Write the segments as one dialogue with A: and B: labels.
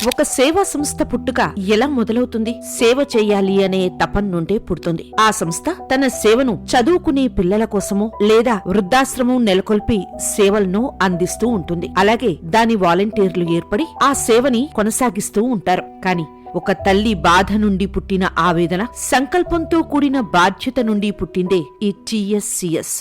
A: ఒక సేవా సంస్థ పుట్టుక ఎలా మొదలవుతుంది? సేవ చెయ్యాలి అనే తపన నుండే పుడుతుంది. ఆ సంస్థ తన సేవను చదువుకునే పిల్లల కోసమో లేదా వృద్ధాశ్రమం నెలకొల్పి సేవలను అందిస్తూ ఉంటుంది. అలాగే దాని వాలంటీర్లు ఏర్పడి ఆ సేవని కొనసాగిస్తూ ఉంటారు. కాని ఒక తల్లి బాధ నుండి పుట్టిన ఆవేదన, సంకల్పంతో కూడిన బాధ్యత నుండి పుట్టిందే ఈ TSCS.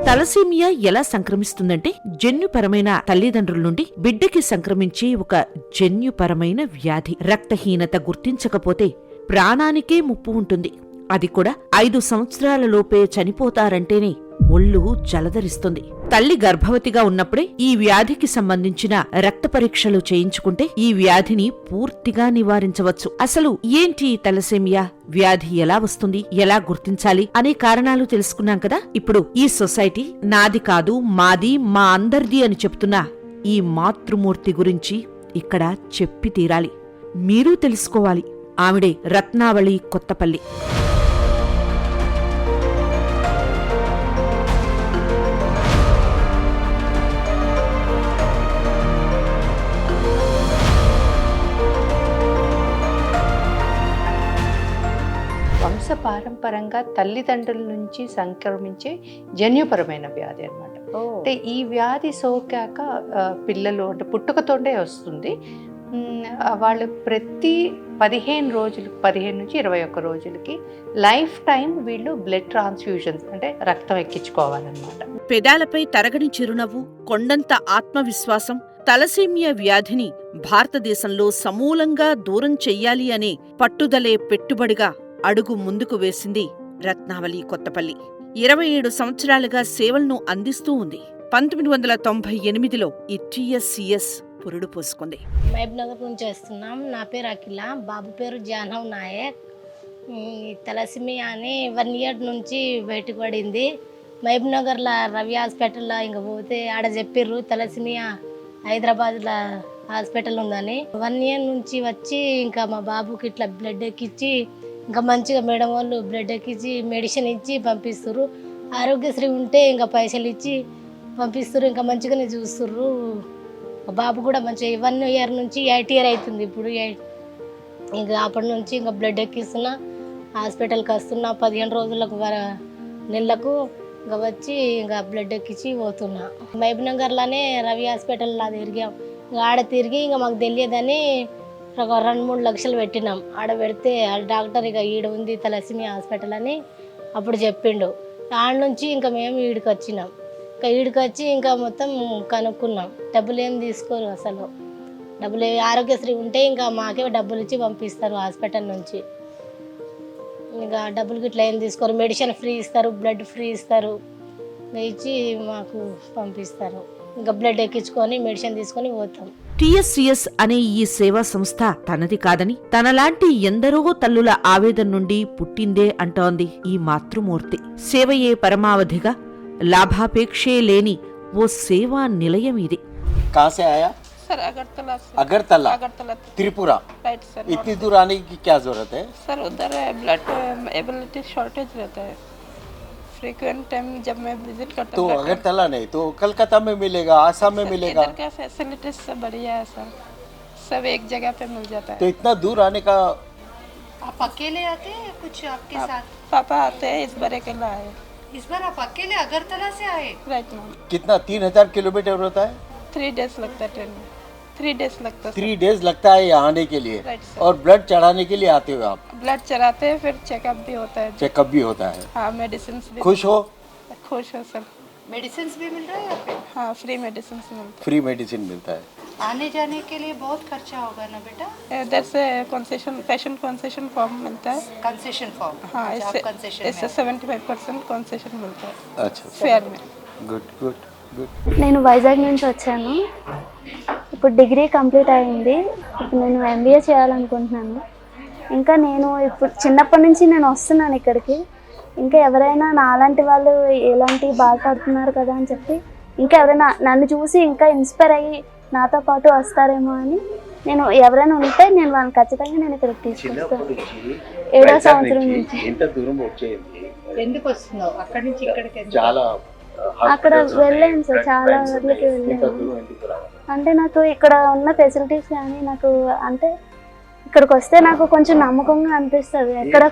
A: తలసీమియా ఎలా సంక్రమిస్తుందంటే జన్యుపరమైన తల్లిదండ్రుల నుండి బిడ్డకి సంక్రమించే ఒక జన్యుపరమైన వ్యాధి. రక్తహీనత గుర్తించకపోతే ప్రాణానికే ముప్పు ఉంటుంది. అది కూడా 5 సంవత్సరాల లోపే చనిపోతారంటేనే ఒళ్ళు జలధరిస్తుంది. తల్లి గర్భవతిగా ఉన్నప్పుడే ఈ వ్యాధికి సంబంధించిన రక్త పరీక్షలు చేయించుకుంటే ఈ వ్యాధిని పూర్తిగా నివారించవచ్చు. అసలు ఏంటి తలసేమియా వ్యాధి, ఎలా వస్తుంది, ఎలా గుర్తించాలి అనే కారణాలు తెలుసుకున్నాం కదా. ఇప్పుడు ఈ సొసైటీ నాది కాదు, మాది, మా అందరిది అని చెప్తున్న ఈ మాతృమూర్తి గురించి ఇక్కడ చెప్పి తీరాలి. మీరూ తెలుసుకోవాలి. ఆవిడే రత్నావళి కొత్తపల్లి.
B: వంశపారంపరంగా తల్లిదండ్రుల నుంచి సంక్రమించే జన్యుపరమైన వ్యాధి అన్నమాట. అంటే ఈ వ్యాధి సోకాక పిల్లలు అంటే పుట్టుకతోనే వస్తుంది. వాళ్ళు ప్రతి 15 నుంచి 21 రోజులకి లైఫ్ టైం వీళ్ళు బ్లడ్ ట్రాన్స్ఫ్యూజన్స్ అంటే రక్తం ఎక్కించుకోవాలన్నమాట.
A: పెదాలపై తరగని చిరునవ్వు, కొండంత ఆత్మవిశ్వాసం తలసేమియా వ్యాధిని భారతదేశంలో సమూలంగా దూరం చెయ్యాలి అనే పట్టుదలే పెట్టుబడిగా అడుగు ముందుకు వేసింది రత్నావళి కొత్తపల్లి. 27 సంవత్సరాలుగా సేవలను అందిస్తూ ఉంది. 1998లో ఈ TSCS పురుడు పోసుకుంది.
C: మహబూబ్నగర్ నుంచి వస్తున్నాం. నా పేరు అఖిల, బాబు పేరు జానవ్ నాయక్. తలసేమియా అని 1 ఇయర్ నుంచి బయటకు పడింది. మహబూబ్నగర్లో రవి హాస్పిటల్లో ఇంక పోతే ఆడ చెప్పిర్రు తలసేమియా హైదరాబాద్లో హాస్పిటల్ ఉందని. 1 ఇయర్ నుంచి వచ్చి ఇంకా మా బాబుకి ఇట్లా బ్లడ్ ఎక్కించి ఇంకా మంచిగా మేడం వాళ్ళు బ్లడ్ ఎక్కించి మెడిసిన్ ఇచ్చి పంపిస్తారు. ఆరోగ్యశ్రీ ఉంటే ఇంకా పైసలు ఇచ్చి పంపిస్తారు. ఇంకా మంచిగానే చూస్తుర్రు. బాబు కూడా మంచిగా 1 ఇయర్ నుంచి 8 ఇయర్ అవుతుంది ఇప్పుడు. ఇంకా అప్పటి నుంచి ఇంకా బ్లడ్ ఎక్కిస్తున్నా, హాస్పిటల్కి వస్తున్నా. 15 రోజులకు నెలకు ఇంకా వచ్చి ఇంకా బ్లడ్ ఎక్కించి పోతున్నా. మహబూబ్నగర్లోనే రవి హాస్పిటల్లో తిరిగాం. ఇంకా ఆడ తిరిగి ఇంకా మాకు తెలియదని ఒక 2-3 లక్షలు పెట్టినాం. ఆడ పెడితే డాక్టర్ ఇక ఈడ ఉంది తలసేమియా హాస్పిటల్ అని అప్పుడు చెప్పిండు. ఆడ నుంచి ఇంకా మేము ఈడికి వచ్చినాం. ఇంకా ఈడికి వచ్చి ఇంకా మొత్తం కనుక్కున్నాం. డబ్బులు ఏం తీసుకోరు అసలు. డబ్బులు ఆరోగ్యశ్రీ ఉంటే ఇంకా మాకే డబ్బులు ఇచ్చి పంపిస్తారు హాస్పిటల్ నుంచి. ఇంకా డబ్బులకి ఇట్లా ఏం తీసుకోరు. మెడిసిన్ ఫ్రీ ఇస్తారు, బ్లడ్ ఫ్రీ ఇస్తారు, ఇచ్చి మాకు పంపిస్తారు. ఇంకా బ్లడ్ ఎక్కించుకొని మెడిసిన్ తీసుకొని పోతాం.
A: TSCS అనే ఈ సేవా సంస్థ తనది కాదని, తనలాంటి ఎందరో తల్లుల ఆవేదన నుండి పుట్టిందే అంటోంది ఈ మాతృమూర్తి. సేవయే పరమావధిగా లాభాపేక్షే లేని ఓ సేవా నిలయం ఇది.
D: सर अगरतला त्रिपुरा इतनी दूर आने की क्या जरूरत है?
E: सर उधर ब्लड एबिलिटी शॉर्टेज रहता है फ्रीक्वेंट टाइम जब मैं विजिट करता हूँ.
D: तो अगरतला नहीं तो कलकत्ता में मिलेगा, आसाम में मिलेगा.
E: इधर का फैसिलिटीज सब बढ़िया है सर, सब एक जगह पे मिल जाता है.
D: तो इतना दूर आने का
B: आप अकेले आते हैं कुछ आपके साथ?
E: पापा आते हैं, इस बार अकेला आए.
B: इस बार आप अकेले अगरतला से आए?
E: Right ma'am.
D: कितना 3000 किलोमीटर होता है?
E: 3 days लगता है ट्रेन में. 3 days लगता है.
D: 3 days लगता है यहाँ आने के लिए.
E: Right sir.
D: और ब्लड चढ़ाने के लिए आते हो आप?
E: ब्लड चढ़ाते हैं, फिर चेकअप भी होता है.
D: चेकअप भी होता है.
E: हाँ मेडिसिन भी.
D: खुश हो?
E: खुश हो सर.
B: मेडिसिन भी मिल रहा है यहाँ पे?
E: हाँ फ्री मेडिसिन मिलता है.
D: फ्री मेडिसिन मिलता है.
B: आने जाने के लिए बहुत खर्चा होगा ना बेटा?
E: इधर से कंसेशन पेशेंट कंसेशन फॉर्म मिलता है.
B: Concession form?
E: हाँ
B: कंसेशन
E: इससे 75% कंसेशन मिलता है
D: अच्छा
E: फेयर में.
D: Good good good.
F: నేను వైజాగ్ నుంచి వచ్చాను. ఇప్పుడు డిగ్రీ కంప్లీట్ అయింది. ఇప్పుడు నేను MBA చేయాలనుకుంటున్నాను. ఇంకా నేను ఇప్పుడు చిన్నప్పటి నుంచి నేను వస్తున్నాను ఇక్కడికి. ఇంకా ఎవరైనా నాలాంటి వాళ్ళు ఎలాంటి బాధపడుతున్నారు కదా అని చెప్పి ఇంకా ఎవరైనా నన్ను చూసి ఇంకా ఇన్స్పైర్ అయ్యి నాతో పాటు వస్తారేమో అని నేను ఎవరైనా ఉంటే నేను వాళ్ళని ఖచ్చితంగా నేను ఇక్కడికి తీసుకొస్తాను. 7వ సంవత్సరం నుంచి
D: ఎంత దూరం వచ్చేది,
B: ఎందుకు వస్తున్నావు అక్కడి నుంచి ఇక్కడికి?
D: చాలా
F: అక్కడ వెళ్ళాను సార్, చాలా ఊర్లకి వెళ్ళాను. అంటే నాకు ఇక్కడ ఉన్న ఫెసిలిటీస్ కానీ నాకు అంటే ఇక్కడికి వస్తే నాకు కొంచెం నమ్మకంగా అనిపిస్తుంది. ఎక్కడ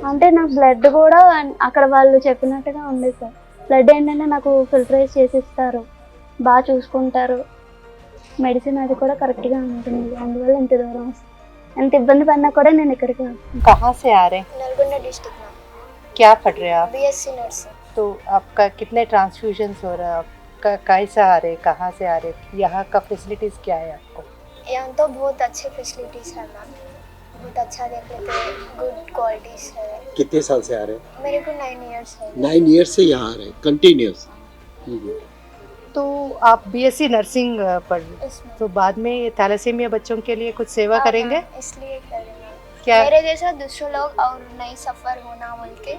F: అంటే నాకు బ్లడ్ కూడా అక్కడ వాళ్ళు చెప్పినట్టుగా ఉంది సార్. బ్లడ్ ఏంటంటే నాకు ఫిల్టరైజ్ చేసి ఇస్తారు, బాగా చూసుకుంటారు, మెడిసిన్ అది కూడా కరెక్ట్గా ఉంటుంది. అందువల్ల ఇంత దూరం వస్తుంది. ఎంత ఇబ్బంది పడినా కూడా నేను ఇక్కడికి వస్తాను.
B: कहाँ से आ रहे हैं?
F: నల్గొండ డిస్ట్రిక్ట్
B: क्या पढ़ रहे हैं आप?
F: BSc nursing.
B: तो आपका कितने ट्रांसफ्यूजन्स हो रहा है? आपका कैसा आ रहे, कहाँ से आ रहे, यहाँ का फैसिलिटीज क्या है आपको?
F: यहाँ तो बहुत अच्छे फैसिलिटीज है मैम, बहुत अच्छा देख लेते हैं, गुड क्वालिटीज है.
D: कितने साल से आ रहे हैं?
F: मेरे को 9 इयर्स है.
D: 9 ईयर्स से यहाँ आ रहे हैं कंटिन्यूस।
B: तो आप बीएससी नर्सिंग पढ़ रहे हैं,
F: इसमें
B: तो बाद में थैलेसीमिया बच्चों के लिए कुछ सेवा करेंगे?
F: इसलिए करेंगे.
B: क्या?
F: मेरे जैसा दूसरे लोग और नहीं सफर होना बोल के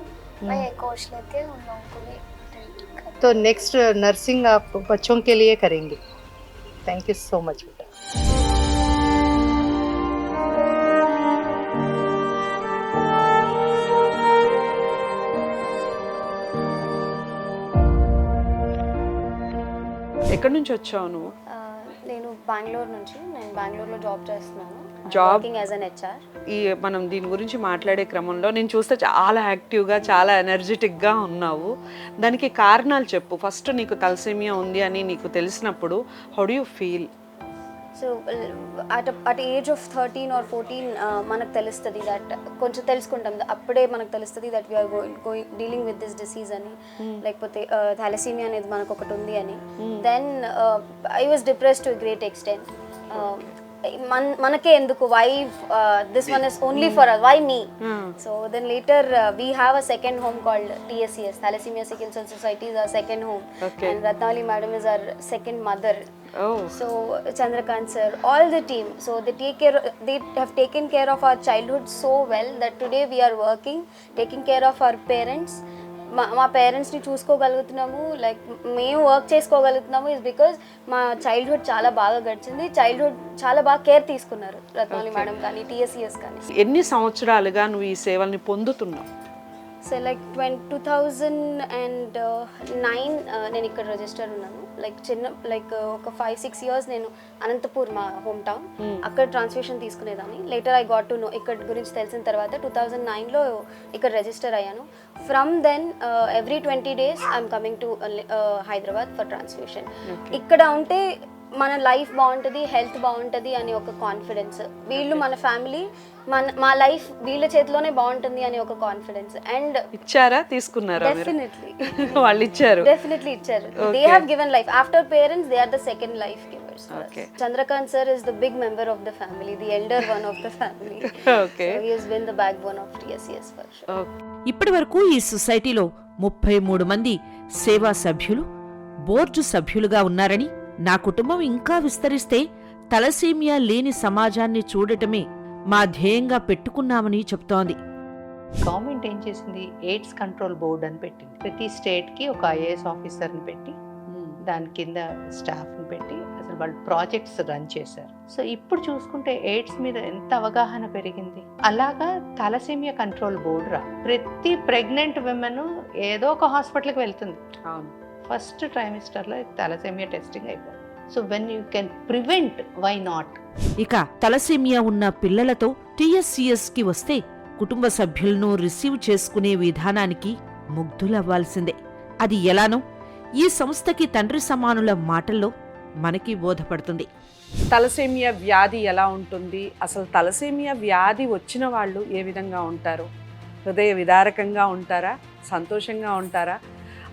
F: मैं एक कोर्स लेके उन लोगों को भी ट्रीट करती
B: तो नेक्स्ट नर्सिंग आप बच्चों के लिए करेंगे. थैंक यू सो मच बेटा.
G: ఎక్కడి నుంచి వచ్చావు నువ్వు?
H: నేను బెంగళూరు నుంచి, నేను బెంగళూరులో జాబ్ చేస్తున్నాను.
G: Job
H: working as an HR.
G: ఈ మనం దీని గురించి మాట్లాడే క్రమంలో నేను చూస్తే చాలా యాక్టివ్గా, చాలా ఎనర్జెటిక్గా ఉన్నావు. దానికి కారణాలు చెప్పు. ఫస్ట్ నీకు తలసేమియా ఉంది అని నీకు తెలిసినప్పుడు how do you feel?
H: So at age of 13 or 14 మనకు తెలుస్తుంది దట్, కొంచెం తెలుసుకుంటాం అప్పుడే మనకు తెలుస్తుంది that we are dealing with this disease అని, లేకపోతే థాలసీమియా అనేది మనకు ఒకటి ఉంది అని. Then I was depressed to great extent. మనకే ఎందుకు, why this one is only for why me? So then later we have a second home called TSCS, Thalassemia Sickle Cell Society is our second home. And Ratnavali madam is our second mother. So Chandrakant sir, all the team, so they have taken care of our childhood so well that today we are working, taking care of our parents. మా పేరెంట్స్ని చూసుకోగలుగుతున్నాము, like మేము work చేసుకోగలుగుతున్నాము is because మా childhood చాలా బాగా గడిచింది. Childhood చాలా బాగా care తీసుకున్నారు రత్నావళి మేడం కానీ, TSCS కానీ.
G: ఎన్ని సంవత్సరాలుగా నువ్వు ఈ సేవల్ని పొందుతున్నావు?
H: సో లైక్ 2009 నేను ఇక్కడ రిజిస్టర్ ఉన్నాను. లైక్ ఒక 5-6 years నేను అనంతపూర్, మా హోమ్ టౌన్, అక్కడ ట్రాన్స్ఫ్యూషన్ తీసుకునేదాన్ని. Later I got to know, ఇక్కడ గురించి తెలిసిన తర్వాత 2009లో ఇక్కడ రిజిస్టర్ అయ్యాను. From then every 20 days I'm coming to Hyderabad for transfusion. ఇక్కడ ఉంటే మన లైఫ్ బాగుంటుంది, హెల్త్ బాగుంటుంది అని ఒక కాన్ఫిడెన్స్, వీళ్ళు మన ఫ్యామిలీ, మా లైఫ్ వీళ్ళ చేతిలోనే బాగుంటుంది అని ఒక కాన్ఫిడెన్స్. అండ్
G: ఇచ్చారా, తీసుకున్నారా?
H: డెఫినెట్లీ
G: వాళ్ళు ఇచ్చారు,
H: డెఫినెట్లీ ఇచ్చారు. They have given life after parents, they are the second life givers. Chandrakant sir is the big member of the family, the elder one of the family.
G: Okay.
H: So he has been the backbone of TSCS for sure.
A: ఇప్పటి వరకు ఈ సొసైటీలో 33 మంది సేవా సభ్యులు, board సభ్యులుగా ఉన్నారని, నా కుటుంబం ఇంకా విస్తరిస్తే తలసేమియా లేని సమాజాన్ని చూడటమే మా ధ్యేయంగా పెట్టుకున్నామని చెప్తోంది.
B: గవర్నమెంట్ ఏం చేసింది, ఎయిడ్స్ కంట్రోల్ బోర్డ్ అని పెట్టింది. ప్రతి స్టేట్కి ఒక IAS ఆఫీసర్ని పెట్టి, దాని కింద స్టాఫ్ని పెట్టి అసలు వాళ్ళు ప్రాజెక్ట్స్ రన్ చేశారు. సో ఇప్పుడు చూసుకుంటే ఎయిడ్స్ మీద ఎంత అవగాహన పెరిగింది. అలాగా తలసేమియా కంట్రోల్ బోర్డు ప్రతి ప్రెగ్నెంట్ విమెన్ ఏదో ఒక హాస్పిటల్కి వెళ్తుంది.
G: అవును,
B: ఫస్ట్ ట్రైమిస్టర్లో తలసేమియా టెస్టింగ్ అయిపోయింది. So when you can prevent, why not?
A: ఇక తలసేమియా ఉన్న పిల్లలతో TSCSకి వస్తే కుటుంబ సభ్యులను రిసీవ్ చేసుకునే విధానానికి ముగ్ధులవ్వాల్సిందే. అది ఎలానో ఈ సంస్థకి తండ్రి సమానుల మాటల్లో మనకి బోధపడుతుంది.
G: తలసేమియా వ్యాధి ఎలా ఉంటుంది, అసలు తలసేమియా వ్యాధి వచ్చిన వాళ్ళు ఏ విధంగా ఉంటారు? హృదయ విదారకంగా ఉంటారా, సంతోషంగా ఉంటారా,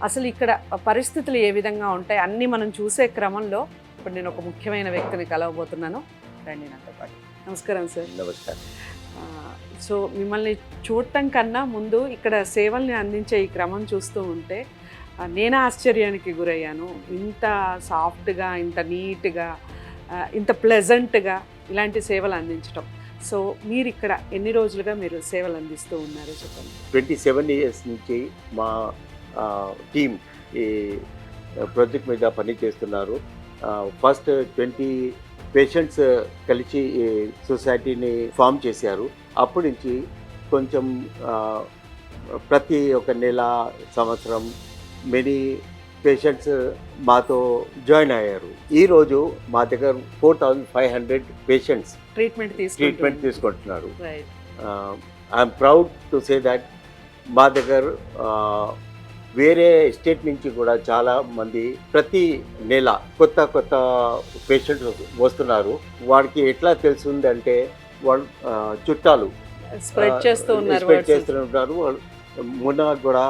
G: అసలు ఇక్కడ పరిస్థితులు ఏ విధంగా ఉంటాయి అన్నీ మనం చూసే క్రమంలో ఇప్పుడు నేను ఒక ముఖ్యమైన వ్యక్తిని కలవబోతున్నాను. రండి నాతో పాటు. నమస్కారం సార్.
D: నమస్కారం.
G: సో మిమ్మల్ని చూడటం కన్నా ముందు ఇక్కడ సేవల్ని అందించే ఈ క్రమం చూస్తూ ఉంటే నేను ఆశ్చర్యానికి గురయ్యాను. ఇంత సాఫ్ట్గా, ఇంత నీట్గా, ఇంత ప్లెజెంట్గా ఇలాంటి సేవలు అందించడం. సో మీరు ఇక్కడ ఎన్ని రోజులుగా మీరు సేవలు అందిస్తూ ఉన్నారు చెప్పండి?
D: 27 years నుంచి మా టీం ఈ ప్రాజెక్ట్ మీద పని చేస్తున్నారు. ఫస్ట్ పేషెంట్స్ కలిసి ఈ సొసైటీని ఫామ్ చేశారు. అప్పటి నుంచి కొంచెం ప్రతి ఒక నెల సంవత్సరం మెనీ పేషెంట్స్ మాతో జాయిన్ అయ్యారు. ఈరోజు మా దగ్గర 4500 పేషెంట్స్ ట్రీట్మెంట్ తీసుకుంటున్నారు. I'm proud to say that మా దగ్గర వేరే స్టేట్ నుంచి కూడా చాలా మంది ప్రతి నెల కొత్త కొత్త పేషెంట్స్ వస్తున్నారు. వాడికి ఎట్లా తెలుస్తుందంటే వాళ్ళు చుట్టాలు
G: స్ప్రెడ్ చేస్తూ
D: ఉంటారు. మొన్న కూడా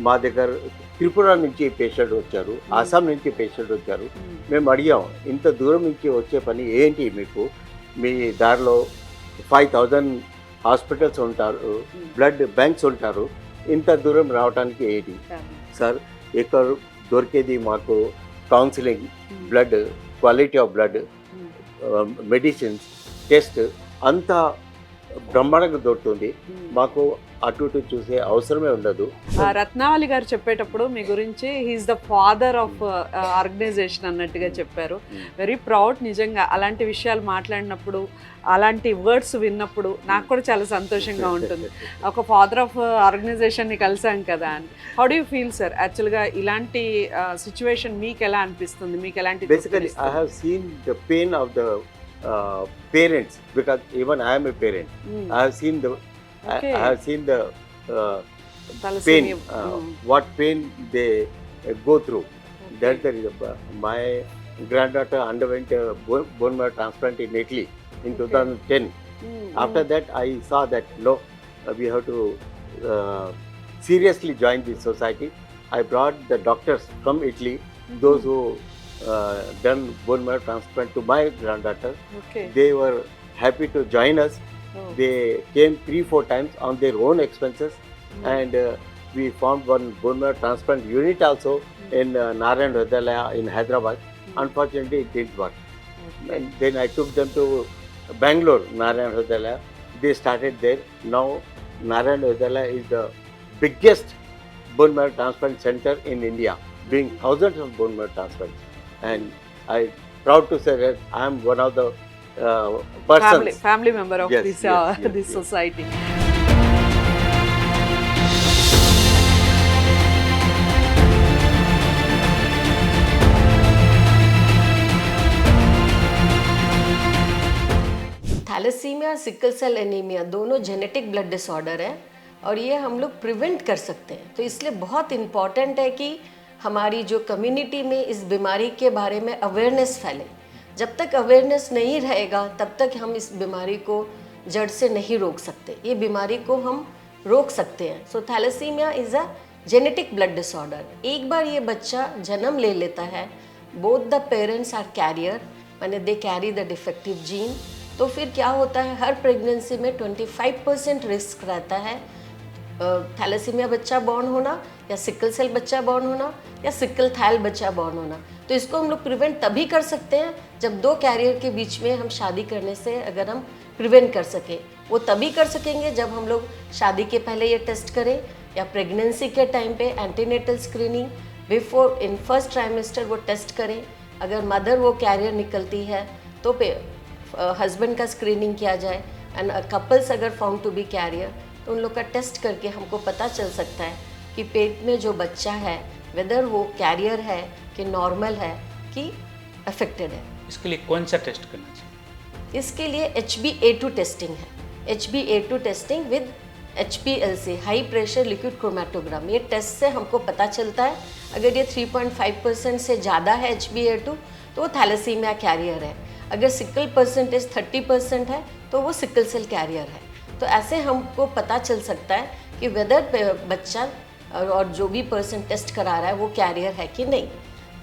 D: మా దగ్గర త్రిపుర నుంచి పేషెంట్ వచ్చారు, అస్సాం నుంచి పేషెంట్ వచ్చారు. మేము అడిగాం, ఇంత దూరం నుంచి వచ్చే పని ఏంటి మీకు? మీ దారిలో 5000 హాస్పిటల్స్ ఉంటారు, బ్లడ్ బ్యాంక్స్ ఉంటారు, ఇంత దూరం రావడానికి ఏంటి? సార్, ఇక్కడ దొరికేది మాకు counselling, blood, quality of blood, medicines, test అంతా బ్రహ్మాండంగా దొరుకుతుంది. మాకు అటు ఇటు చూసే అవసరమే ఉండదు.
G: రత్నావళి గారు చెప్పేటప్పుడు మీ గురించి he's the father of organization అన్నట్టుగా చెప్పారు. Very proud. నిజంగా అలాంటి విషయాలు మాట్లాడినప్పుడు, అలాంటి వర్డ్స్ విన్నప్పుడు నాకు కూడా చాలా సంతోషంగా ఉంటుంది. ఒక ఫాదర్ ఆఫ్ ఆర్గనైజేషన్ని కలిసాం కదా అని. How do you feel sir? యాక్చువల్గా ఇలాంటి సిచ్యువేషన్ మీకు ఎలా అనిపిస్తుంది? మీకు ఎలాంటి?
D: Basically I have seen the pain of the parents, because even I am a parent. I have seen the pain, what pain they go through. That's the reason. My granddaughter underwent bone marrow transplant in Italy in 2010. After that, I saw that no, we have to seriously join this society. I brought the doctors from Italy, those who done bone marrow transplant to my granddaughter. They were happy to join us. They came 3-4 times on their own expenses, and we formed one bone marrow transplant unit also in Narayan Hridayalaya in Hyderabad. Unfortunately, it didn't work. And then I took them to Bangalore, Narayan Hridayalaya. They started there. Now Narayan Hridayalaya is the biggest bone marrow transplant center in India, doing thousands of bone marrow transplants. And I proud to say that I am one of the persons,
G: family member of
D: Yes,
G: this
D: yes, yes,
G: this
D: yes.
G: society.
I: Thalassemia, sickle cell anaemia दोनों genetic blood disorder है और ये हम लोग prevent कर सकते हैं. तो इसलिए बहुत इम्पॉर्टेंट है कि हमारी जो कम्युनिटी में इस बीमारी के बारे में अवेयरनेस फैले. जब तक अवेयरनेस नहीं रहेगा तब तक हम इस बीमारी को जड़ से नहीं रोक सकते. ये बीमारी को हम रोक सकते हैं. So thalassemia is a genetic blood disorder. एक बार ये बच्चा जन्म ले लेता है, both the parents are carrier, माने they carry the defective gene. तो फिर क्या होता है, हर प्रेगनेंसी में 25% रिस्क रहता है थैलेसीमिया बच्चा बॉर्न होना, या सिकल सेल बच्चा बॉर्न होना, या सिकल थैल बच्चा बॉर्न होना. तो इसको हम लोग प्रिवेंट तभी कर सकते हैं जब दो कैरियर के बीच में हम शादी करने से अगर हम प्रिवेंट कर सकें. वो तभी कर सकेंगे जब हम लोग शादी के पहले ये टेस्ट करें, या प्रेगनेंसी के टाइम पे antenatal screening before in first trimester वो टेस्ट करें. अगर मदर वो कैरियर निकलती है तो हस्बैंड का स्क्रीनिंग किया जाए. एंड कपल्स अगर फाउंड टू बी कैरियर तो उन लोग का टेस्ट करके हमको पता चल सकता है कि पेट में जो बच्चा है वेदर वो कैरियर है कि नॉर्मल है कि अफेक्टेड है.
J: इसके लिए कौन सा टेस्ट करना चाहिए?
I: इसके लिए HbA2 टेस्टिंग है. HbA2 testing with HPLC, high pressure liquid chromatogram. ये टेस्ट से हमको पता चलता है अगर ये 3.5% से ज़्यादा है HbA2 तो वो थैलेसीमिया कैरियर है. अगर सिकल परसेंटेज 30% है तो वो सिकल सेल कैरियर है. तो ऐसे हमको पता चल सकता है कि वेदर बच्चा और जो भी पर्सन टेस्ट करा रहा है वो कैरियर है कि नहीं.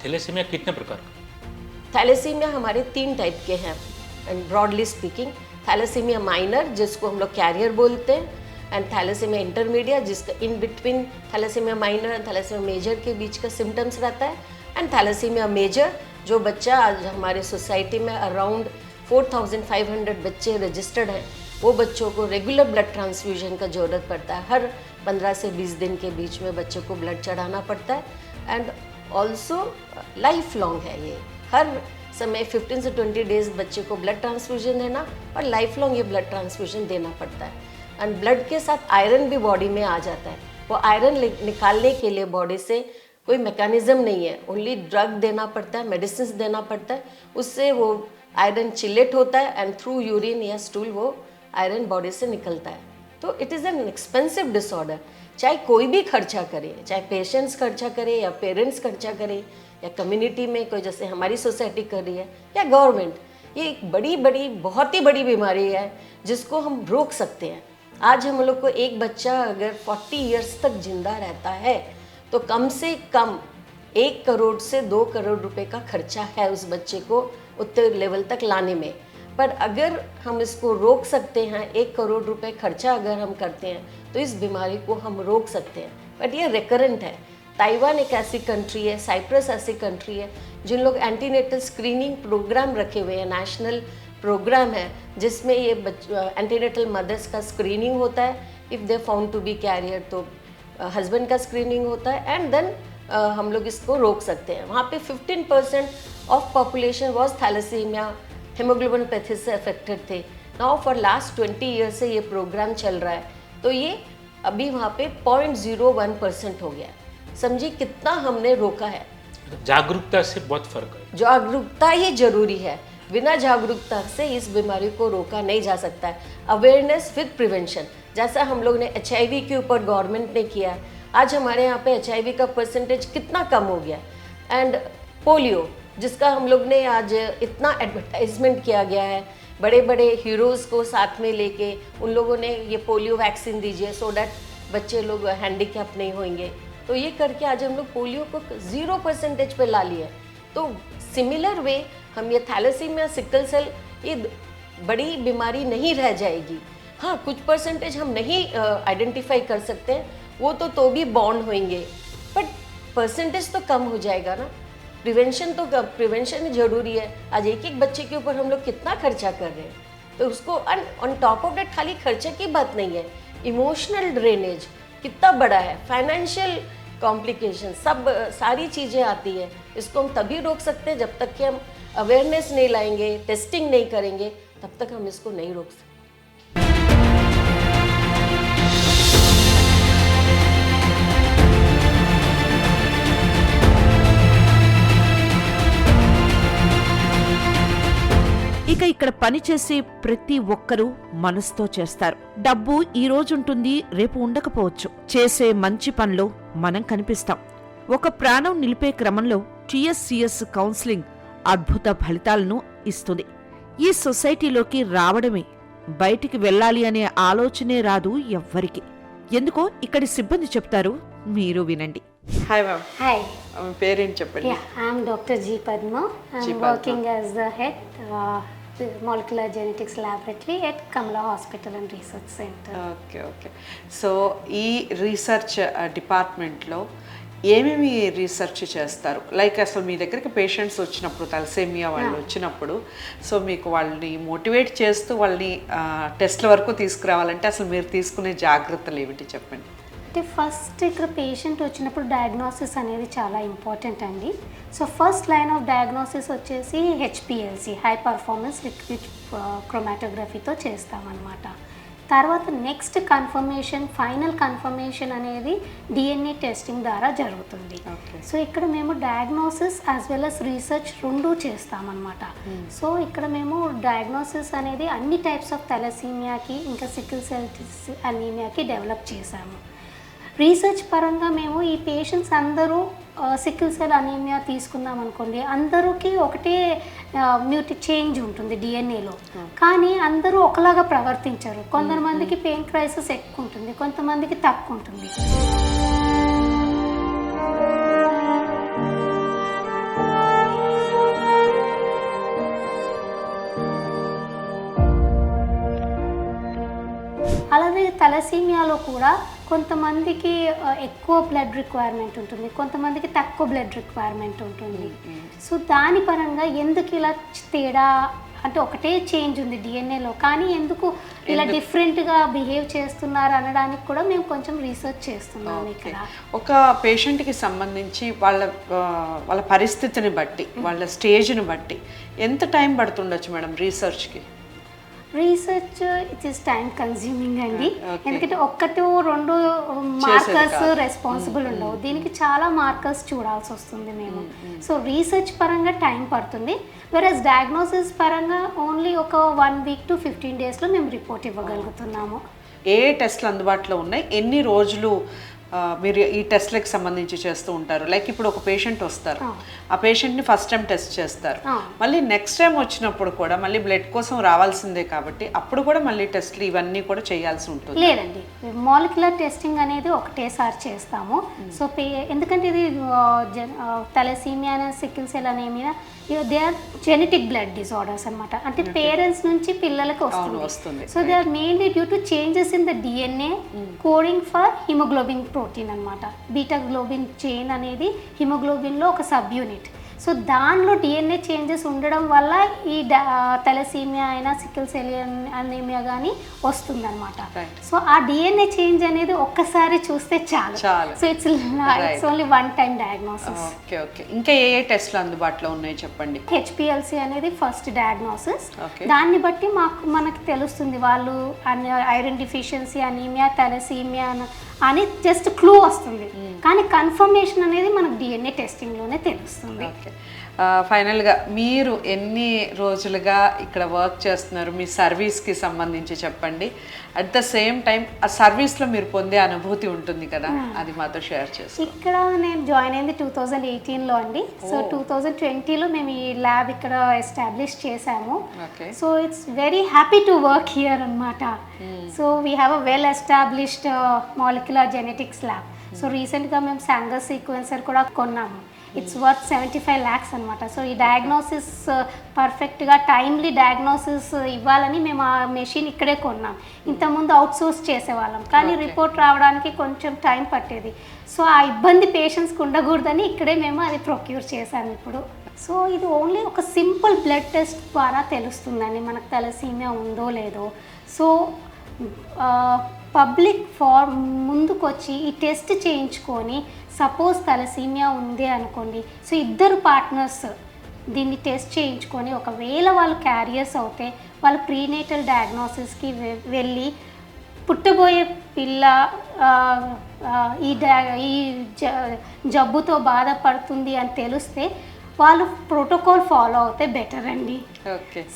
J: थैलेसीमिया कितने प्रकार का?
I: थैलेसीमिया हमारे 3 टाइप के हैं and broadly speaking. Thalassemia minor जिसको हम लोग कैरियर बोलते हैं, एंड थैलेसीमिया इंटरमीडिएट जिसका in between thalassemia minor and thalassemia major के बीच का सिम्टम्स रहता है, एंड थैलेसीमिया मेजर जो बच्चा आज हमारे सोसाइटी में अराउंड 4500 बच्चे रजिस्टर्ड हैं, वो बच्चों को रेगुलर ब्लड ट्रांसफ्यूजन का ज़रूरत पड़ता है. हर 15 से 20 दिन के बीच में बच्चों को ब्लड चढ़ाना पड़ता है. एंड ऑल्सो लाइफ लॉन्ग है ये, हर समय 15 से 20 डेज बच्चे को ब्लड ट्रांसफ्यूजन देना और लाइफ लॉन्ग ये ब्लड ट्रांसफ्यूजन देना पड़ता है। एंड ब्लड के साथ आयरन भी बॉडी में आ जाता है। वो आयरन निकालने के लिए बॉडी से कोई मैकेनिज्म नहीं है, ओनली ड्रग देना पड़ता है, मेडिसिन देना पड़ता है, उससे वो आयरन चिलेट होता है एंड थ्रू यूरिन या स्टूल वो आयरन बॉडी से निकलता है। तो it is an expensive disorder. चाहे कोई भी खर्चा करे, चाहे पेशेंट्स खर्चा करे या पेरेंट्स खर्चा करे या कम्युनिटी में कोई जैसे हमारी सोसाइटी कर रही है या गवर्नमेंट, ये एक बड़ी बहुत ही बड़ी बीमारी है जिसको हम रोक सकते हैं। आज हम लोग को एक बच्चा अगर 40 इयर्स तक जिंदा रहता है तो कम से कम 1 करोड़ से 2 करोड़ रुपए का खर्चा है उस बच्चे को उतने लेवल तक लाने में। पर अगर हम इसको रोक सकते हैं, 1 करोड़ रुपए खर्चा अगर हम करते हैं तो इस बीमारी को हम रोक सकते हैं। बट ये रिकरेंट है। ताइवान एक ऐसी कंट्री है, साइप्रस ऐसी कंट्री है जिन लोग एंटीनेटल स्क्रीनिंग प्रोग्राम रखे हुए हैं, नेशनल प्रोग्राम है जिसमें ये एंटीनेटल मदर्स का स्क्रीनिंग होता है। If they found to be carrier तो हस्बैंड का स्क्रीनिंग होता है एंड देन हम लोग इसको रोक सकते हैं। वहाँ पे 15% ऑफ पॉपुलेशन वॉज थैलेसीमिया हेमोग्लोबिनोपैथी से अफेक्टेड थे। नाउ फॉर लास्ट 20 ईयर से ये प्रोग्राम चल रहा है तो ये अभी वहाँ पे 0.01% हो गया। समझिए कितना हमने रोका है।
J: जागरूकता से बहुत फर्क है।
I: जागरूकता ही जरूरी है, बिना जागरूकता से इस बीमारी को रोका नहीं जा सकता है। अवेयरनेस विद प्रिवेंशन, जैसा हम लोग ने HIV के ऊपर गवर्नमेंट ने किया है, आज हमारे यहाँ पे HIV का परसेंटेज कितना कम हो गया। एंड पोलियो जिसका हम लोग ने आज इतना एडवर्टाइजमेंट किया गया है, बड़े बड़े हीरोज़ को साथ में लेके उन लोगों ने ये पोलियो वैक्सीन दीजिए सो डैट बच्चे लोग हैंडीकैप नहीं होंगे। तो ये करके आज हम लोग पोलियो को 0% पे ला लिए। तो सिमिलर वे हम ये थैलेसीमिया सिकल सेल ये बड़ी बीमारी नहीं रह जाएगी। हाँ, कुछ परसेंटेज हम नहीं आइडेंटिफाई कर सकते हैं, वो तो भी बॉन्ड होंगे, बट परसेंटेज तो कम हो जाएगा ना। प्रिवेंशन जरूरी है। आज एक बच्चे के ऊपर हम लोग कितना खर्चा कर रहे हैं, तो उसको ऑन टॉप ऑफ दैट खाली खर्चे की बात नहीं है, इमोशनल ड्रेनेज कितना बड़ा है, फाइनेंशियल कॉम्प्लिकेशन, सब सारी चीज़ें आती है। इसको हम तभी रोक सकते हैं जब तक कि हम अवेयरनेस नहीं लाएंगे, टेस्टिंग नहीं करेंगे, तब तक हम इसको नहीं रोक सकते।
A: ఇక ఇక్కడ పనిచేసే ప్రతి ఒక్కరూ మనసుతో చేస్తారు. డబ్బు ఈ రోజుంటుంది, రేపు ఉండకపోవచ్చు. చేసే మంచి పనిలో మనం కనిపిస్తాం. ఒక ప్రాణం నిలిపే క్రమంలో TSCS కౌన్సిలింగ్ అద్భుత ఫలితాలను ఇస్తుంది. ఈ సొసైటీలోకి రావడమే, బయటికి వెళ్ళాలి అనే ఆలోచనే రాదు ఎవ్వరికి. ఎందుకో ఇక్కడి సిబ్బంది చెప్తారు, మీరు వినండి.
G: Hi ma'am.
K: హాయ్,
G: పేరేంటి చెప్పండి.
K: I'm doctor G Padma. I'm working as the head molecular genetics laboratory at Kamala Hospital and Research Center.
G: Okay. So ఈ రీసెర్చ్ డిపార్ట్మెంట్లో ఏమేమి రీసెర్చ్ చేస్తారు? లైక్ అసలు మీ దగ్గరికి పేషెంట్స్ వచ్చినప్పుడు, తలసేమియా వాళ్ళు వచ్చినప్పుడు, సో మీకు వాళ్ళని మోటివేట్ చేస్తూ వాళ్ళని టెస్ట్ల వరకు తీసుకురావాలంటే అసలు మీరు తీసుకునే జాగ్రత్తలు ఏమిటి చెప్పండి.
K: అంటే ఫస్ట్ ఇక్కడ పేషెంట్ వచ్చినప్పుడు డయాగ్నోసిస్ అనేది చాలా ఇంపార్టెంట్ అండి. So first line of diagnosis వచ్చేసి HPLC, హై పర్ఫార్మెన్స్ లిక్విడ్ క్రోమాటోగ్రఫీతో చేస్తామన్నమాట. తర్వాత నెక్స్ట్ కన్ఫర్మేషన్, ఫైనల్ కన్ఫర్మేషన్ అనేది DNA టెస్టింగ్ ద్వారా జరుగుతుంది. సో ఇక్కడ మేము diagnosis as well as research రెండూ చేస్తామన్నమాట. సో ఇక్కడ మేము డయాగ్నోసిస్ అనేది అన్ని టైప్స్ ఆఫ్ థాలసీమియాకి ఇంకా సికిల్ సెల్ అనీమియాకి డెవలప్ చేశాము. రీసెర్చ్ పరంగా మేము ఈ పేషెంట్స్ అందరూ సికిల్ సెల్ అనీమియా తీసుకుందాం అనుకోండి, అందరికీ ఒకటే చేంజ్ ఉంటుంది DNAలో, కానీ అందరూ ఒకలాగా ప్రవర్తించరు. కొంతమందికి పెయిన్ క్రైసిస్ ఎక్కువ ఉంటుంది, కొంతమందికి తక్కువ ఉంటుంది. అలాగే తలసీమియాలో కూడా కొంతమందికి ఎక్కువ బ్లడ్ రిక్వైర్మెంట్ ఉంటుంది, కొంతమందికి తక్కువ బ్లడ్ రిక్వైర్మెంట్ ఉంటుంది. సో దాని పరంగా ఎందుకు ఇలా తేడా, అంటే ఒకటే చేంజ్ ఉంది డిఎన్ఏలో, కానీ ఎందుకు ఇలా డిఫరెంట్గా బిహేవ్ చేస్తున్నారు అనడానికి కూడా మేము కొంచెం రీసెర్చ్ చేస్తున్నాము ఇక్కడ.
G: ఒక పేషెంట్కి సంబంధించి వాళ్ళ పరిస్థితిని బట్టి, వాళ్ళ స్టేజ్ని బట్టి ఎంత టైం పడుతుండొచ్చు మేడం రీసెర్చ్కి?
K: Research it is time consuming అండి, ఎందుకంటే ఒక్కటి రెండు మార్కర్స్ రెస్పాన్సిబుల్ ఉండవు, దీనికి చాలా మార్కర్స్ చూడాల్సి వస్తుంది మేము. సో రీసెర్చ్ పరంగా టైం పడుతుంది, వెరస్ డయాగ్నోసిస్ పరంగా ఓన్లీ ఒక 1 week to 15 daysలో మేము రిపోర్ట్ ఇవ్వగలుగుతున్నాము.
G: ఏ టెస్ట్లు అందుబాటులో ఉన్నాయి, ఎన్ని రోజులు మీరు ఈ టెస్ట్లకు సంబంధించి చేస్తూ ఉంటారు? లైక్ ఇప్పుడు ఒక పేషెంట్ వస్తారు, ఆ పేషెంట్ని ఫస్ట్ టైం టెస్ట్ చేస్తారు, మళ్ళీ నెక్స్ట్ టైం వచ్చినప్పుడు కూడా మళ్ళీ బ్లడ్ కోసం రావాల్సిందే కాబట్టి అప్పుడు కూడా మళ్ళీ టెస్ట్లు ఇవన్నీ కూడా చేయాల్సి ఉంటుంది?
K: లేదండి, మాలిక్యులర్ టెస్టింగ్ అనేది ఒకటేసారి చేస్తాము. సో ఎందుకంటే ఇది thalassemia, sickle cell anaemia, they are genetic blood disorders అనమాట, అంటే పేరెంట్స్ నుంచి పిల్లలకి వస్తుంది. So they are mainly due to changes in the DNA coding for haemoglobin protein అనమాట. బీటా గ్లోబిన్ చైన్ అనేది హిమోగ్లోబిన్లో ఒక సబ్ యూనిట్. సో దానిలో డిఎన్ఏ చేంజెస్ ఉండడం వల్ల ఈ తలసీమియా అయినా సికిల్ సెల్ అనీమియా కానీ వస్తుందన్నమాట. సో ఆ డిఎన్ఏ చేంజ్ అనేది ఒక్కసారి చూస్తే చాలు. So it's only one time diagnosis.
G: Okay okay. ఇంకా ఏ టెస్ట్లు అందుబాటులో ఉన్నాయి చెప్పండి?
K: హెచ్పిఎల్సి అనేది ఫస్ట్ డయాగ్నోసిస్. దాన్ని బట్టి మనకి తెలుస్తుంది వాళ్ళు ఐరన్ డిఫిషియన్సీ, అనీమియా, తలసీమియా అని జస్ట్ క్లూ వస్తుంది, కానీ కన్ఫర్మేషన్ అనేది మనకు డిఎన్ఏ టెస్టింగ్లోనే తెలుస్తుంది.
G: ఫైనల్గా మీరు ఎన్ని రోజులుగా ఇక్కడ వర్క్ చేస్తున్నారు, మీ సర్వీస్కి సంబంధించి చెప్పండి. అట్ ద సేమ్ టైం ఆ సర్వీస్లో మీరు పొందే అనుభూతి ఉంటుంది కదా, అది మాతో షేర్ చేస్తాం.
K: ఇక్కడ నేను జాయిన్ అయింది 2018లో అండి. సో 2020లో మేము ఈ ల్యాబ్ ఇక్కడ ఎస్టాబ్లిష్ చేసాము. So it's very happy to work here అనమాట. So we have a well established molecular genetics lab. So రీసెంట్గా మేము సాంగర్ సీక్వెన్సర్ కూడా కొన్నాము. ఇట్స్ వర్త్ 75 lakhs అనమాట. సో ఈ డయాగ్నోసిస్ పర్ఫెక్ట్గా టైమ్లీ డయాగ్నోసిస్ ఇవ్వాలని మేము ఆ మెషిన్ ఇక్కడే కొన్నాం. ఇంతకుముందు అవుట్సోర్స్ చేసేవాళ్ళం, కానీ రిపోర్ట్ రావడానికి కొంచెం టైం పట్టేది. సో ఆ ఇబ్బంది పేషెంట్స్కి ఉండకూడదని ఇక్కడే మేము అది ప్రొక్యూర్ చేశాము ఇప్పుడు. సో ఇది ఓన్లీ ఒక సింపుల్ బ్లడ్ టెస్ట్ ద్వారా తెలుస్తుందండి మనకు తలసీమియా ఉందో లేదో. సో పబ్లిక్ ముందుకొచ్చి ఈ టెస్ట్ చేయించుకొని సపోజ్ తలసీమియా ఉంది అనుకోండి, సో ఇద్దరు పార్ట్నర్స్ దీన్ని టెస్ట్ చేయించుకొని ఒకవేళ వాళ్ళు క్యారియర్స్ అవుతే వాళ్ళు ప్రీనేటల్ డయాగ్నోసిస్కి వెళ్ళి పుట్టబోయే పిల్ల ఈ జబ్బుతో బాధపడుతుంది అని తెలిస్తే వాళ్ళు ప్రోటోకాల్ ఫాలో అవుతే బెటర్ అండి.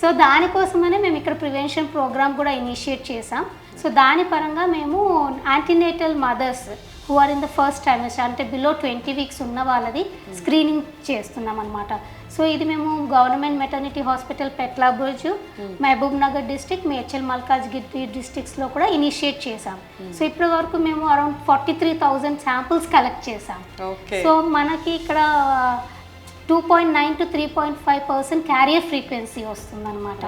K: సో దానికోసమనే మేము ఇక్కడ ప్రివెన్షన్ ప్రోగ్రామ్ కూడా ఇనిషియేట్ చేసాం. సో దాని పరంగా మేము antenatal mothers who are in the first trimester, అంటే బిలో 20 weeks ఉన్న వాళ్ళది స్క్రీనింగ్ చేస్తున్నాం అనమాట. సో ఇది మేము government maternity hospital, Petlaburj, Mahabubnagar district, Medchal Malkajgiri డిస్ట్రిక్ట్స్లో కూడా ఇనిషియేట్ చేసాం. సో ఇప్పటి వరకు మేము అరౌండ్ 43,000 శాంపుల్స్ కలెక్ట్ చేసాం. సో మనకి ఇక్కడ 2.9 to 3.5% క్యారియర్ ఫ్రీక్వెన్సీ వస్తుందన్నమాట.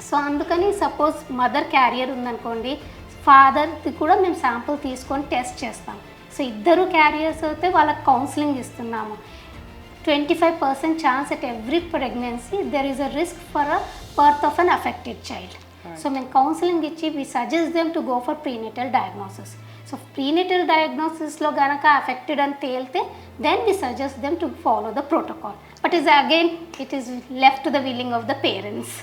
K: సో అందుకని సపోజ్ మదర్ క్యారియర్ ఉందనుకోండి, ఫాదర్ది కూడా మేము శాంపుల్ తీసుకొని టెస్ట్ చేస్తాం. సో ఇద్దరు క్యారియర్స్ అయితే వాళ్ళకి కౌన్సిలింగ్ ఇస్తున్నాము. 25% chance at every pregnancy there is a risk for a birth of an affected child. So మేము కౌన్సిలింగ్ ఇచ్చి we suggest them to go for prenatal diagnosis. So prenatal డయాగ్నోసిస్లో కనుక affected అని తేలితే then we suggest them to follow the protocol. But is again it is left to the willing of the parents.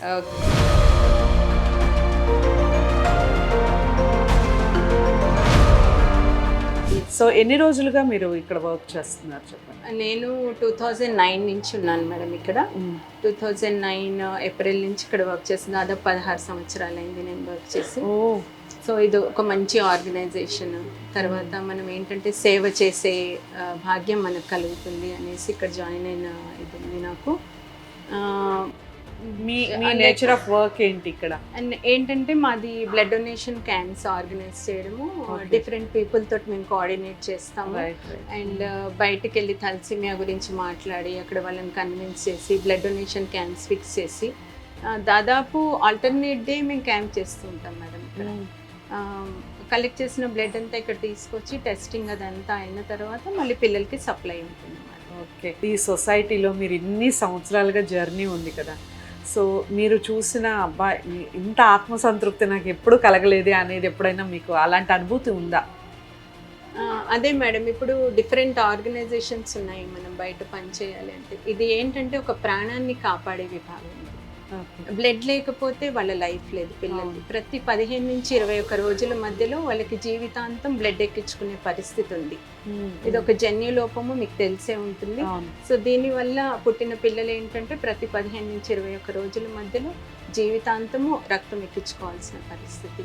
G: So ఎన్ని రోజులుగా మీరు ఇక్కడ work చేస్తున్నారు చెప్పండి?
L: నేను 2009 నుంచి ఉన్నాను మేడం ఇక్కడ. 2009 ఏప్రిల్ నుంచి ఇక్కడ వర్క్ చేస్తుంది. దాదాపు 16 సంవత్సరాలు అయింది నేను వర్క్ చేసి. సో ఇది ఒక మంచి ఆర్గనైజేషన్. తర్వాత మనం ఏంటంటే సేవ చేసే భాగ్యం మనకు కలుగుతుంది అనేసి ఇక్కడ జాయిన్ అయిన ఇది ఉంది నాకు.
G: మీ నేచర్ ఆఫ్ వర్క్ ఏంటి ఇక్కడ?
L: అండ్ ఏంటంటే మాది బ్లడ్ డొనేషన్ క్యాంప్స్ ఆర్గనైజ్ చేయడము, డిఫరెంట్ పీపుల్ తోటి మేము కోఆర్డినేట్ చేస్తాము. అండ్ బయటకు వెళ్ళి తలసీమియా గురించి మాట్లాడి అక్కడ వాళ్ళని కన్విన్స్ చేసి బ్లడ్ డొనేషన్ క్యాంప్స్ ఫిక్స్ చేసి దాదాపు ఆల్టర్నేట్ డే మేము క్యాంప్ చేస్తూ ఉంటాం మేడం ఇక్కడ. కలెక్ట్ చేసిన బ్లడ్ అంతా ఇక్కడ తీసుకొచ్చి టెస్టింగ్ అదంతా అయిన తర్వాత మళ్ళీ పిల్లలకి సప్లై ఉంటుంది.
G: ఓకే. ఈ సొసైటీలో మీరు ఇన్ని సంవత్సరాలుగా జర్నీ ఉంది కదా, సో మీరు చూసిన అబ్బాయి ఇంత ఆత్మసంతృప్తి నాకు ఎప్పుడు కలగలేదే అనేది ఎప్పుడైనా మీకు అలాంటి అనుభూతి ఉందా?
L: అదే మేడం, ఇప్పుడు డిఫరెంట్ ఆర్గనైజేషన్స్ ఉన్నాయి మనం బయట పనిచేయాలి అంటే. ఇది ఏంటంటే ఒక ప్రాణాన్ని కాపాడే విభాగం. బ్లడ్ లేకపోతే వాళ్ళ లైఫ్ లేదు పిల్లలకి. ప్రతి 15 నుంచి 21 రోజుల మధ్యలో వాళ్ళకి జీవితాంతం బ్లడ్ ఎక్కించుకునే పరిస్థితి ఉంది. ఇది ఒక జన్యు లోపము, మీకు తెలిసే ఉంటుంది. సో దీనివల్ల పుట్టిన పిల్లలు ఏంటంటే ప్రతి 15 నుంచి 21 రోజుల మధ్యలో జీవితాంతము రక్తం ఎక్కించుకోవాల్సిన పరిస్థితి.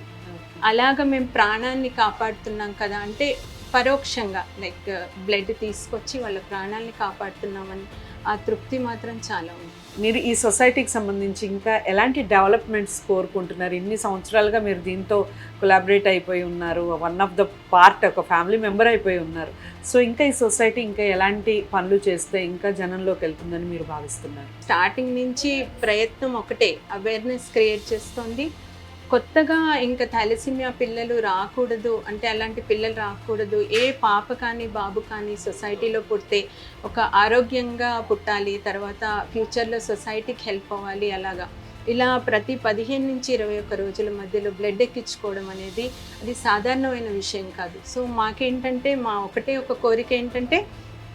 L: అలాగా మేము ప్రాణాన్ని కాపాడుతున్నాం కదా అంటే పరోక్షంగా లైక్ బ్లడ్ తీసుకొచ్చి వాళ్ళ ప్రాణాలని కాపాడుతున్నామని ఆ తృప్తి మాత్రం చాలా ఉంది.
G: మీరు ఈ సొసైటీకి సంబంధించి ఇంకా ఎలాంటి డెవలప్మెంట్స్ కోరుకుంటున్నారు? ఇన్ని సంవత్సరాలుగా మీరు దీంతో కొలాబరేట్ అయిపోయి ఉన్నారు, వన్ ఆఫ్ ద పార్ట్, ఒక ఫ్యామిలీ మెంబర్ అయిపోయి ఉన్నారు. సో ఇంకా ఈ సొసైటీ ఇంకా ఎలాంటి పనులు చేస్తే ఇంకా జనంలోకి వెళ్తుందని మీరు భావిస్తున్నారు?
L: స్టార్టింగ్ నుంచి ప్రయత్నం ఒకటే, అవేర్నెస్ క్రియేట్ చేస్తుంది. కొత్తగా ఇంకా థాలసీమియా పిల్లలు రాకూడదు అంటే అలాంటి పిల్లలు రాకూడదు. ఏ పాప కానీ బాబు కానీ సొసైటీలో పుడితే ఒక ఆరోగ్యంగా పుట్టాలి, తర్వాత ఫ్యూచర్లో సొసైటీకి హెల్ప్ అవ్వాలి. అలాగా ఇలా ప్రతి 15 నుంచి 21 రోజుల మధ్యలో బ్లడ్ ఎక్కించుకోవడం అనేది అది సాధారణమైన విషయం కాదు. సో మాకేంటంటే ఒకటే ఒక కోరిక ఏంటంటే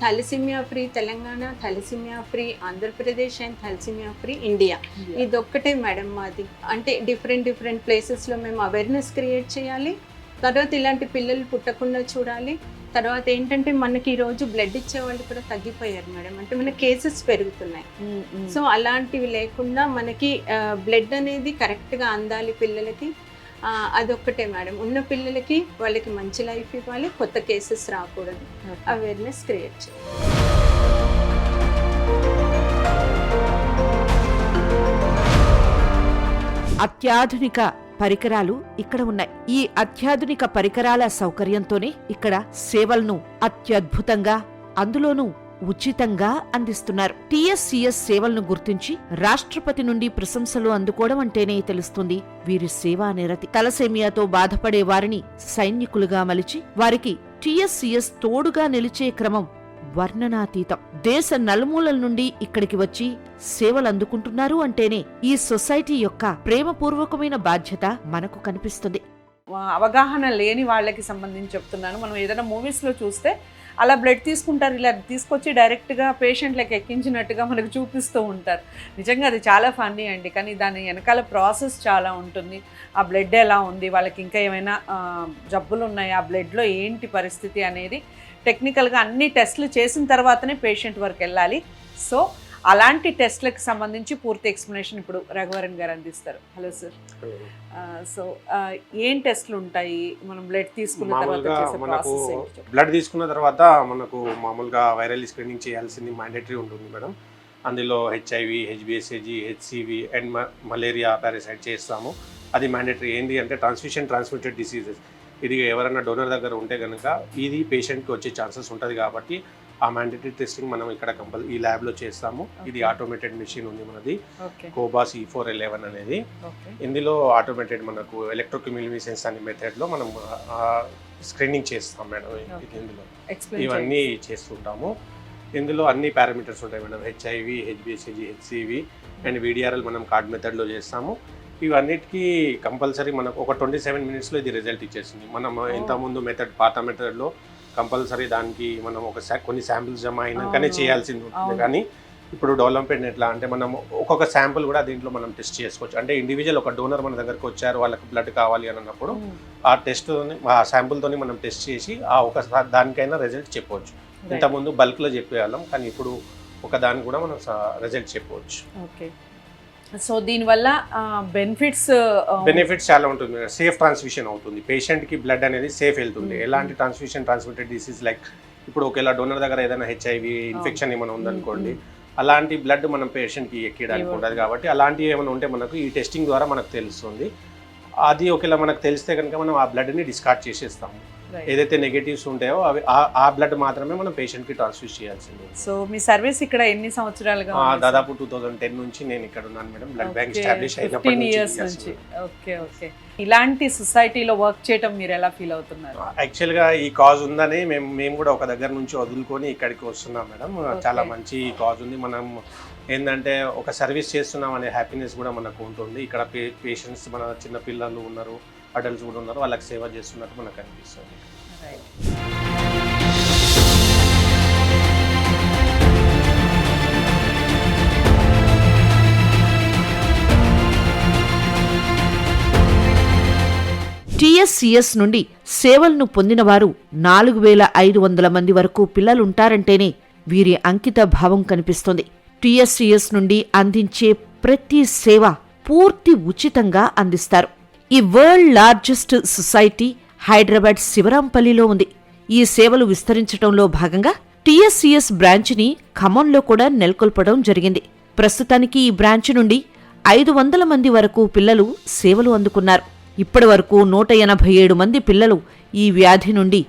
L: thalassaemia free Telangana, thalassaemia free Andhra Pradesh and thalassaemia free India. ఇదొక్కటే మేడం మాది. అంటే డిఫరెంట్ ప్లేసెస్లో మేము అవేర్నెస్ క్రియేట్ చేయాలి, తర్వాత ఇలాంటి పిల్లలు పుట్టకుండా చూడాలి. తర్వాత ఏంటంటే మనకి ఈరోజు బ్లడ్ ఇచ్చే వాళ్ళు కూడా తగ్గిపోయారు మేడం, అంటే మన కేసెస్ పెరుగుతున్నాయి. సో అలాంటివి లేకుండా మనకి బ్లడ్ అనేది కరెక్ట్గా అందాలి పిల్లలకి. అదొక్కటే మేడం, ఉన్న పిల్లలకి వాళ్ళకి మంచి లైఫ్ ఇవ్వాలి, కొత్త కేసెస్ రాకూడదు, అవేర్నెస్ క్రియేట్ చేయాలి.
A: అత్యాధునిక పరికరాలు ఇక్కడ ఉన్నాయి. ఈ అత్యాధునిక పరికరాల సౌకర్యంతోనే ఇక్కడ సేవలను అత్యద్భుతంగా, అందులోనూ ఉచితంగా అందిస్తున్నారు. TSCS సేవలను గుర్తించి రాష్ట్రపతి నుండి ప్రశంసలు అందుకోవడం అంటేనే తెలుస్తుంది వీరి సేవా నిరతి. తలసేమియాతో బాధపడే వారిని సైనికులుగా మలిచి వారికి TSCS తోడుగా నిలిచే క్రమం వర్ణనాతీతం. దేశ నలుమూలల నుండి ఇక్కడికి వచ్చి సేవలు అందుకుంటున్నారు అంటేనే ఈ సొసైటీ యొక్క ప్రేమపూర్వకమైన బాధ్యత మనకు కనిపిస్తుంది.
G: అవగాహన లేని వాళ్ళకి సంబంధించి చెప్తున్నాను. మనం ఏదైనా మూవీస్లో చూస్తే అలా బ్లడ్ తీసుకుంటారు, ఇలా తీసుకొచ్చి డైరెక్ట్గా పేషెంట్లకు ఎక్కించినట్టుగా మనకు చూపిస్తూ ఉంటారు. నిజంగా అది చాలా ఫన్నీ అండి, కానీ దాని వెనకాల ప్రాసెస్ చాలా ఉంటుంది. ఆ బ్లడ్ ఎలా ఉంది, వాళ్ళకి ఇంకా ఏమైనా జబ్బులు ఉన్నాయి, ఆ బ్లడ్లో ఏంటి పరిస్థితి అనేది టెక్నికల్గా అన్ని టెస్టులు చేసిన తర్వాతనే పేషెంట్ వరకు వెళ్ళాలి. సో అలాంటి టెస్ట్లకు సంబంధించి పూర్తి ఎక్స్ప్లెనేషన్ ఇప్పుడు రఘువరన్ గారు అందిస్తారు. Hello sir. సో ఏం టెస్ట్లు ఉంటాయి, మనం బ్లడ్ తీసుకున్న తర్వాత?
M: మనకు బ్లడ్ తీసుకున్న తర్వాత మనకు మామూలుగా వైరల్ స్క్రీనింగ్ చేయాల్సింది మ్యాండేటరీ ఉంటుంది మేడం. అందులో HIV, HBsAg, HCV and malaria parasite చేస్తాము. అది మ్యాండేటరీ. ఏంటి అంటే ట్రాన్స్మిటెడ్ డిసీజెస్. ఇది ఎవరైనా డోనర్ దగ్గర ఉంటే కనుక ఇది పేషెంట్కి వచ్చే ఛాన్సెస్ ఉంటుంది కాబట్టి ఆ మ్యాండేటరీ టెస్టింగ్ మనం ఇక్కడ ఈ ల్యాబ్లో చేస్తాము. ఇది ఆటోమేటెడ్ మెషిన్ ఉంది మనది, కోబాస్ E411 అనేది. ఇందులో ఆటోమేటెడ్ మనకు ఎలక్ట్రోకెమిలిమిసెన్స్ అనే మెథడ్లో మనం స్క్రీనింగ్ చేస్తాం మేడం. ఇందులో ఇవన్నీ చేస్తుంటాము. ఇందులో అన్ని పారామీటర్స్ ఉంటాయి madam. HIV, HBsAg, HCV and VDRL మనం కార్డ్ మెథడ్లో చేస్తాము. ఇవన్నిటికీ కంపల్సరీ మనకు ఒక 27 మినిట్స్లో ఇది రిజల్ట్ ఇచ్చేసింది. మనం ఇంతకుముందు పాత మెథడ్లో కంపల్సరీ దానికి మనం కొన్ని శాంపిల్స్ జమ అయినాకనే చేయాల్సింది ఉంటుంది. కానీ ఇప్పుడు డెవలప్మెంట్ ఎట్లా అంటే మనం ఒక్కొక్క శాంపుల్ కూడా దీంట్లో మనం టెస్ట్ చేసుకోవచ్చు. అంటే ఇండివిజువల్ ఒక డోనర్ మన దగ్గరకు వచ్చారు, వాళ్ళకి బ్లడ్ కావాలి అని అన్నప్పుడు ఆ టెస్ట్తోని, ఆ శాంపుల్తోని మనం టెస్ట్ చేసి ఆ ఒక దానికైనా రిజల్ట్ చెప్పవచ్చు. ఇంతకుముందు బల్క్లో చెప్పేవాళ్ళం, కానీ ఇప్పుడు ఒక దానికి కూడా మనం రిజల్ట్ చెప్పవచ్చు.
G: ఓకే. సో దీనివల్ల
M: బెనిఫిట్స్ చాలా ఉంటుంది. సేఫ్ ట్రాన్స్మిషన్ అవుతుంది, పేషెంట్కి బ్లడ్ అనేది సేఫ్ వెళ్తుంది. ఎలాంటి ట్రాన్స్మిటెడ్ డిసీజ్ లైక్ ఇప్పుడు ఒకవేళ డోనర్ దగ్గర ఏదైనా HIV ఇన్ఫెక్షన్ ఏమైనా ఉందనుకోండి, అలాంటి బ్లడ్ మనం పేషెంట్కి ఎక్కడానికి ఉంటుంది. కాబట్టి అలాంటివి ఏమైనా ఉంటే మనకు ఈ టెస్టింగ్ ద్వారా మనకు తెలుస్తుంది. అది ఒకవేళ మనకు తెలిస్తే కనుక మనం ఆ బ్లడ్ని డిస్కార్డ్ చేసేస్తాము. ఏదైతే నెగటివ్స్ ఉంటాయో అవి ఆ బ్లడ్ మాత్రమే మనం పేషెంట్కి ట్రాన్స్ఫ్యూజ్ చేయాల్సింది.
G: సో మీ సర్వీస్ ఇక్కడ ఎన్ని సంవత్సరాలుగా?
M: దాదాపు 2010 నుంచి నేను ఇక్కడ ఉన్నాను మేడం. బ్లడ్ బ్యాంక్ ఎస్టాబ్లిష్ అయినప్పటి
G: 15 years నుంచి. Okay okay. ఇలాంటి సొసైటీలో వర్క్ చేయడం మీరు ఎలా ఫీల్ అవుతున్నారు?
M: యాక్చువల్గా ఈ కాజ్ ఉందని మేము కూడా ఒక దగ్గర నుంచి వదులుకొని ఇక్కడికి వస్తున్నాం మేడం. చాలా మంచి కాజ్ ఉంది. మనం ఏంటంటే ఒక సర్వీస్ చేస్తున్నాం అనే హ్యాపీనెస్ కూడా మనకు ఉంటుంది. ఇక్కడ పేషెంట్స్ మన చిన్న పిల్లలు ఉన్నారు, అడల్ట్స్ కూడా ఉన్నారు, వాళ్ళకి సేవ చేస్తున్నట్టు మనకు అనిపిస్తుంది.
A: TSCS నుండి సేవలను పొందినవారు 4500 మంది వరకు పిల్లలుంటారంటేనే వీరి అంకిత భావం కనిపిస్తుంది. TSCS నుండి అందించే ప్రతి సేవ పూర్తి ఉచితంగా అందిస్తారు. ఈ వరల్డ్ లార్జెస్ట్ సొసైటీ హైదరాబాద్ శివరాంపల్లిలో ఉంది. ఈ సేవలు విస్తరించడంలో భాగంగా TSCS బ్రాంచ్ని ఖమ్మంలో కూడా నెలకొల్పడం జరిగింది. ప్రస్తుతానికి ఈ బ్రాంచ్ నుండి 500 మంది వరకు పిల్లలు సేవలు అందుకున్నారు. ఇప్పటి వరకు 187 మంది పిల్లలు ఈ వ్యాధి నుండి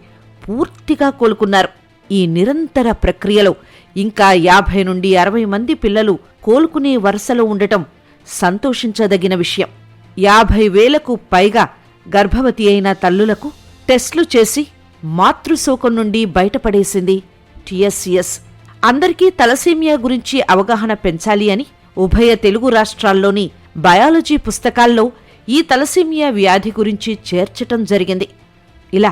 A: పూర్తిగా కోలుకున్నారు. ఈ నిరంతర ప్రక్రియలో ఇంకా 50 నుండి 60 మంది పిల్లలు కోలుకునే వరుసలో ఉండటం సంతోషించదగిన విషయం. 50,000కు పైగా గర్భవతి అయిన తల్లులకు టెస్టులు చేసి మాతృశోకం నుండి బయటపడేసింది TSCS. అందరికీ తలసేమియా గురించి అవగాహన పెంచాలి అని ఉభయ తెలుగు రాష్ట్రాల్లోని బయాలజీ పుస్తకాల్లో ఈ తలసేమియా వ్యాధి గురించి చేర్చటం జరిగింది. ఇలా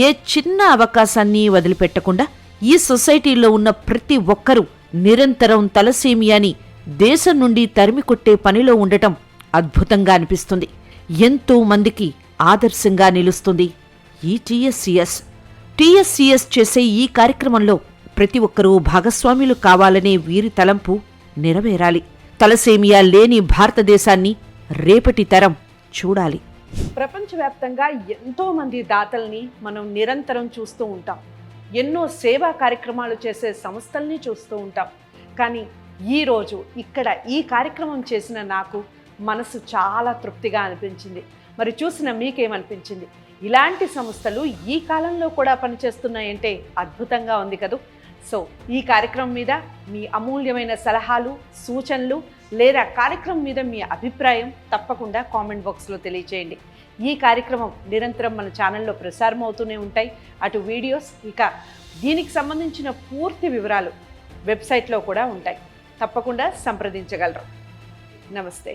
A: ఏ చిన్న అవకాశాన్ని వదిలిపెట్టకుండా ఈ సొసైటీలో ఉన్న ప్రతి ఒక్కరూ నిరంతరం తలసేమియాని దేశం నుండి తరిమికొట్టే పనిలో ఉండటం అద్భుతంగా అనిపిస్తుంది. ఎంతో మందికి ఆదర్శంగా నిలుస్తుంది ఈ TSCS. TSCS చేసే ఈ కార్యక్రమంలో ప్రతి ఒక్కరూ భాగస్వాములు కావాలనే వీరి తలంపు నెరవేరాలి. తలసేమియా లేని భారతదేశాన్ని రేపటి తరం చూడాలి.
G: ప్రపంచవ్యాప్తంగా ఎంతో మంది దాతల్ని మనం నిరంతరం చూస్తూ ఉంటాం. ఎన్నో సేవా కార్యక్రమాలు చేసే సంస్థల్ని చూస్తూ ఉంటాం. కానీ ఈరోజు ఇక్కడ ఈ కార్యక్రమం చేసిన నాకు మనసు చాలా తృప్తిగా అనిపించింది. మరి చూసిన మీకేమనిపించింది? ఇలాంటి సంస్థలు ఈ కాలంలో కూడా పనిచేస్తున్నాయంటే అద్భుతంగా ఉంది కదూ. సో ఈ కార్యక్రమం మీద మీ అమూల్యమైన సలహాలు, సూచనలు లేదా కార్యక్రమం మీద మీ అభిప్రాయం తప్పకుండా కామెంట్ బాక్స్లో తెలియచేయండి. ఈ కార్యక్రమం నిరంతరం మన ఛానల్లో ప్రసారం అవుతూనే ఉంటాయి. అటు వీడియోస్, ఇక దీనికి సంబంధించిన పూర్తి వివరాలు వెబ్సైట్లో కూడా ఉంటాయి. తప్పకుండా సంప్రదించగలరు. నమస్తే.